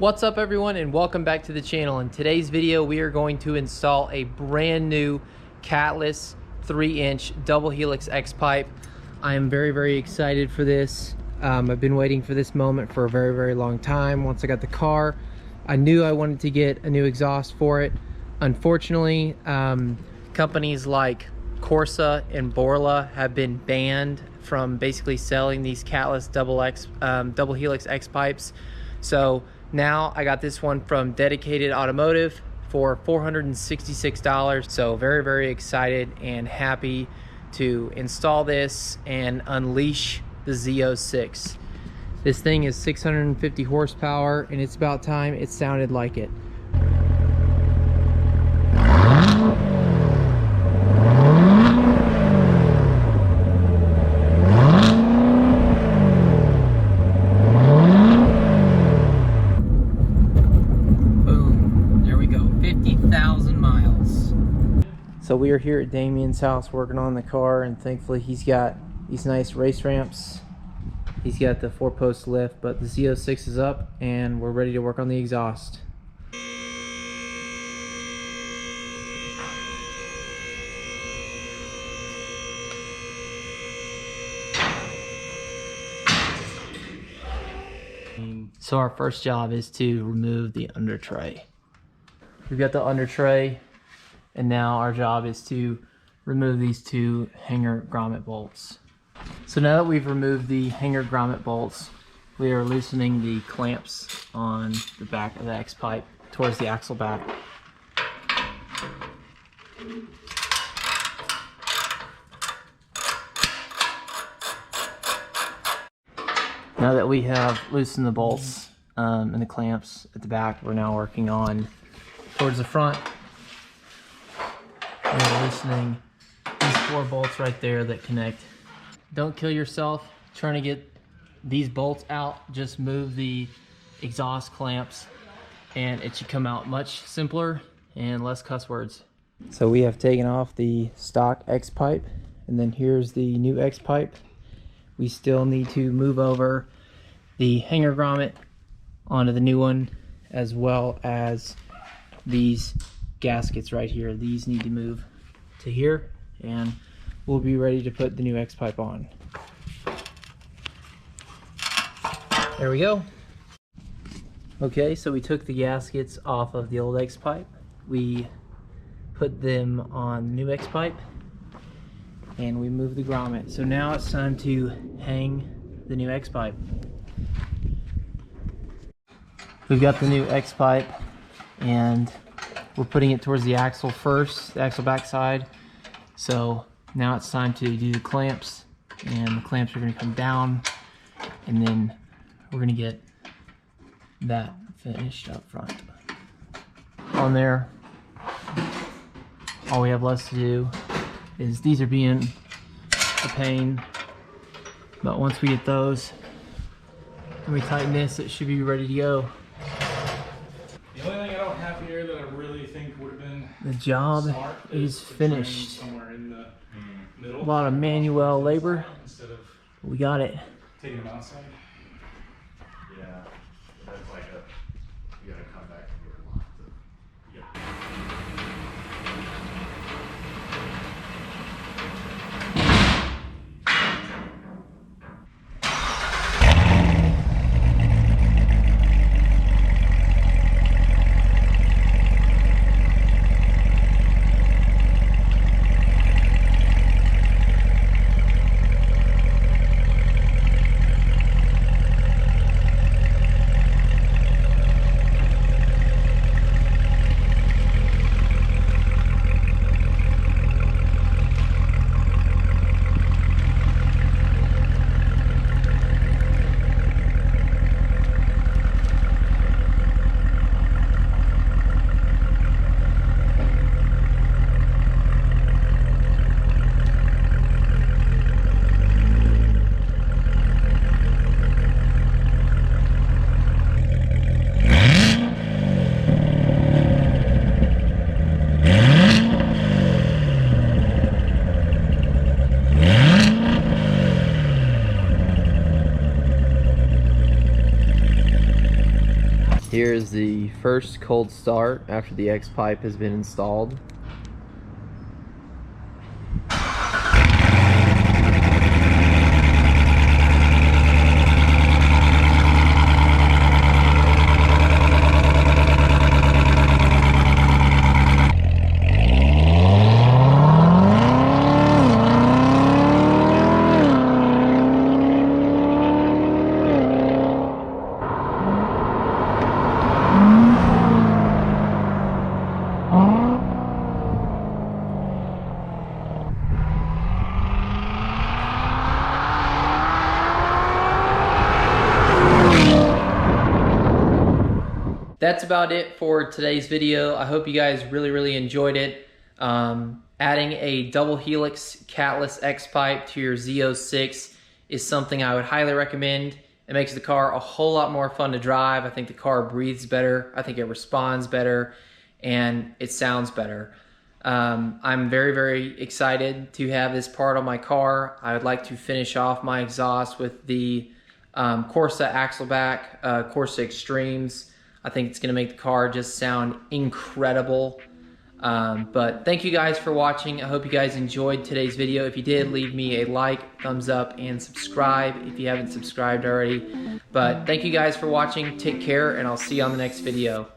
What's up everyone, and welcome back to the channel. In today's video we are going to install a brand new Catless 3-inch double helix X-Pipe. I am very excited for this. I've been waiting for this moment for a very long time. Once I got the car, I knew I wanted to get a new exhaust for it. Unfortunately, companies like Corsa and BORLA have been banned from basically selling these Catless double helix X-Pipes. So now I got this one from Dedicated Automotive for $466. So very excited and happy to install this and unleash the Z06. This thing is 650 horsepower, and it's about time it sounded like it. So we are here at Damian's house working on the car, and thankfully he's got these nice race ramps. He's got the 4-post lift, but the Z06 is up and we're ready to work on the exhaust. So our first job is to remove the under tray. We've got the under tray, and now our job is to remove these two hanger grommet bolts. So now that we've removed the hanger grommet bolts, we are loosening the clamps on the back of the X-Pipe towards the axle back. Now that we have loosened the bolts and the clamps at the back, we're now working on towards the front. We're loosening these 4 bolts right there that connect. Don't kill yourself trying to get these bolts out. Just move the exhaust clamps and it should come out much simpler and less cuss words. So we have taken off the stock X-Pipe, and then here's the new X-Pipe. We still need to move over the hanger grommet onto the new one, as well as these gaskets right here. These need to move to here, and we'll be ready to put the new X-Pipe on. There we go. Okay, so we took the gaskets off of the old X-Pipe. We put them on the new X-Pipe, and we moved the grommet. So now it's time to hang the new X-Pipe. We've got the new X-Pipe, and we're putting it towards the axle first, the axle backside. So now it's time to do the clamps, and the clamps are going to come down, and then we're going to get that finished up front. On there, all we have left to do is, these are being a pain, but once we get those and we tighten this, it should be ready to go. The only thing I don't have here that I really think would have been the job smart is finished. Somewhere in the middle. A lot of manual labor. Instead of We got it. taking them outside. Yeah, that's like you gotta come back and get locked up. Here's the first cold start after the X-Pipe has been installed. That's about it for today's video. I hope you guys really enjoyed it. Adding a double helix Catless X-Pipe to your Z06 is something I would highly recommend. It makes the car a whole lot more fun to drive. I think the car breathes better. I think it responds better, and it sounds better. I'm very excited to have this part on my car. I would like to finish off my exhaust with the Corsa Axleback, Corsa Extremes. I think it's going to make the car just sound incredible. But thank you guys for watching. I hope you guys enjoyed today's video. If you did, leave me a like, thumbs up, and subscribe if you haven't subscribed already. But thank you guys for watching. Take care, and I'll see you on the next video.